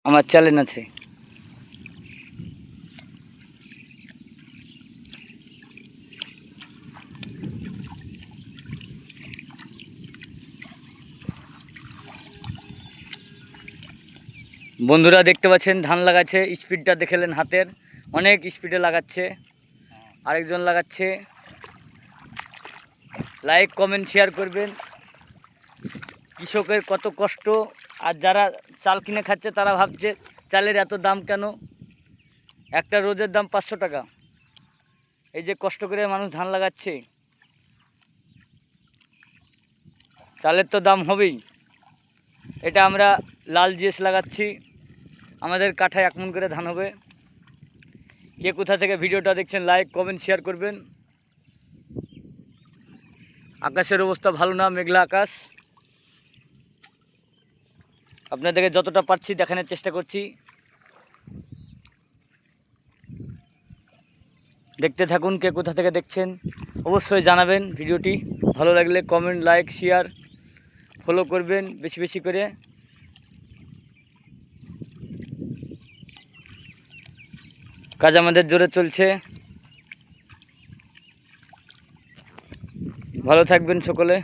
আমার চ্যালেঞ্জ আছে। বন্ধুরা দেখতে পাচ্ছেন ধান লাগাচ্ছে, স্পিডটা দেখলেন হাতের, অনেক স্পিডে লাগাচ্ছে। আরেকজন লাগাচ্ছে। লাইক কমেন্ট শেয়ার করবেন। কৃষকের কত কষ্ট, আর যারা চাল কিনে খাচ্ছে তারা ভাবছে চালের এত দাম কেন। একটা রোজের দাম 500 টাকা। এই যে কষ্ট করে মানুষ ধান লাগাচ্ছে, চালের তো দাম হবেই। এটা আমরা লাল জিএস লাগাচ্ছি, আমাদের কাঠায় 1 মণ করে ধান হবে। কে কোথা থেকে ভিডিওটা দেখছেন লাইক কমেন্ট শেয়ার করবেন। আকাশের অবস্থা ভালো না, মেঘলা আকাশ। আপনাদেরকে যতটা পারছি দেখানোর চেষ্টা করছি। দেখতে থাকুন, কে কোথা থেকে দেখছেন অবশ্যই জানাবেন। ভিডিওটি ভালো লাগলে কমেন্ট লাইক শেয়ার ফলো করবেন বেশি বেশি করে। কাজ আমাদের জোরে চলছে। ভালো থাকবেন সকলে।